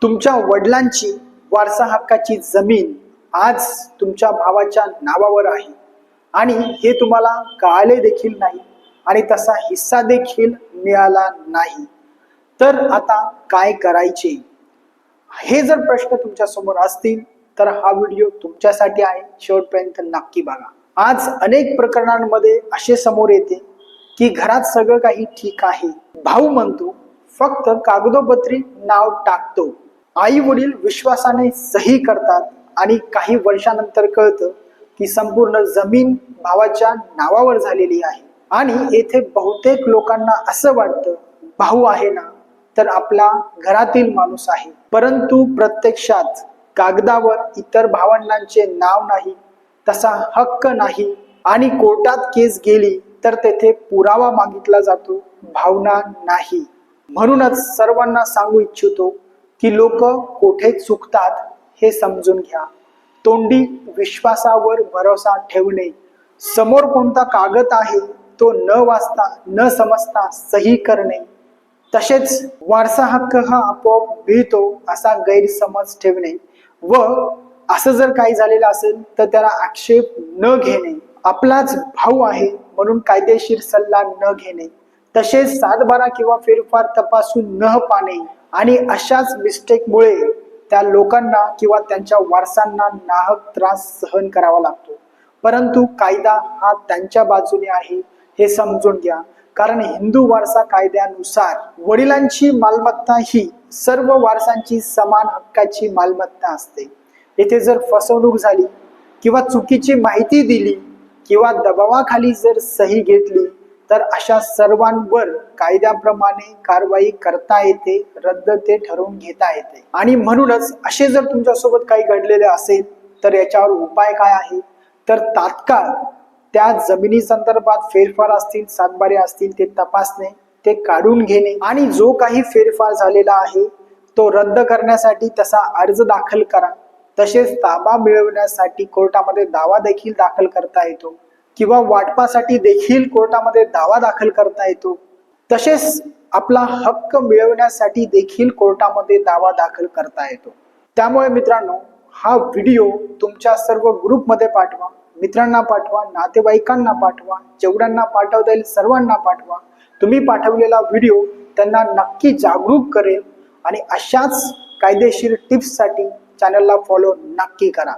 तुमच्या वडिलांची वारसा हक्काची जमीन आज तुमच्या भावाच्या नावावर आहे आणि हे तुम्हाला कळाले देखील नाही आणि तसा हिस्सा देखील मिळाला नाही, तर आता काय करायचे? हे जर प्रश्न तुमच्या समोर असतील तर हा व्हिडिओ तुमच्यासाठी आहे, शेवटपर्यंत नक्की बघा। आज अनेक प्रकरणांमध्ये असे समोर येते की घरात सगळं काही ठीक आहे, भाऊ म्हणतो फक्त कागदोपत्री नाव टाकतो, आई वडील विश्वासाने सही करतात आणि काही वर्षानंतर कळतं की संपूर्ण जमीन भावाच्या नावावर झालेली आहे। आणि येथे बहुतेक लोकांना असं वाटतं भाऊ आहे ना तर आपला घरातील माणूस आहे, परंतु प्रत्यक्षात कागदावर इतर भावंडांचे नाव नाही, तसा हक्क नाही आणि कोर्टात केस गेली तर तेथे पुरावा मागितला जातो, भावना नाही। म्हणूनच सर्वांना सांगू इच्छितो की लोक कोठे चुकतात हे समजून घ्या। तोंडी विश्वासावर भरोसा ठेवणे, समोर कोणता कागद आहे तो न वाचता न समजता सही करणे, तसेच वारसा हक्क हा आपोआप मिळतो असा गैरसमज ठेवणे व असं जर काही झालेलं असेल तर त्याला आक्षेप न घेणे, आपलाच भाऊ आहे म्हणून कायदेशीर सल्ला न घेणे, तसेच 7/12 किंवा फेरफार तपासून न पाहणे आणि अशाच मिस्टेकमुळे त्या लोकांना किंवा त्यांच्या वारसांना नाहक त्रास सहन करावा लागतो। परंतु कायदा हा त्यांच्या बाजूने आहे हे समजून घ्या, कारण हिंदू वारसा कायद्यानुसार वडिलांची मालमत्ता ही सर्व वारसांची समान हक्काची मालमत्ता असते। येथे जर फसवणूक झाली किंवा चुकीची माहिती दिली किंवा दबावाखाली जर सही घेतली तर अशा सर्वांवर कायद्याप्रमाणे कारवाई करता येते, रद्द ते ठरवून घेता येते। आणि म्हणूनच असे जर तुमच्यासोबत काही घडलेले असेल तर याच्यावर उपाय काय आहे, तर तात्काळ त्या जमिनी संदर्भात फेरफार असतील 7/12 असतील ते तपासणे, ते काढून घेणे आणि जो काही फेरफार झालेला आहे तो रद्द करण्यासाठी तसा अर्ज दाखल करा। तसेच ताबा मिळवण्यासाठी कोर्टामध्ये दावा देखील दाखल करता येतो किंवा वाटपासाठी देखील कोर्टामध्ये दावा दाखल करता येतो, तसेच आपला हक्क मिळवण्यासाठी देखील कोर्टामध्ये दावा दाखल करता येतो। त्यामुळे मित्रांनो, हा व्हिडिओ तुमच्या सर्व ग्रुपमध्ये पाठवा, मित्रांना पाठवा, नातेवाईकांना पाठवा, जेवढ्यांना पाठवता येईल सर्वांना पाठवा। तुम्ही पाठवलेला व्हिडिओ त्यांना नक्की जागरूक करेल आणि अशाच कायदेशीर टिप्ससाठी चॅनलला फॉलो नक्की करा।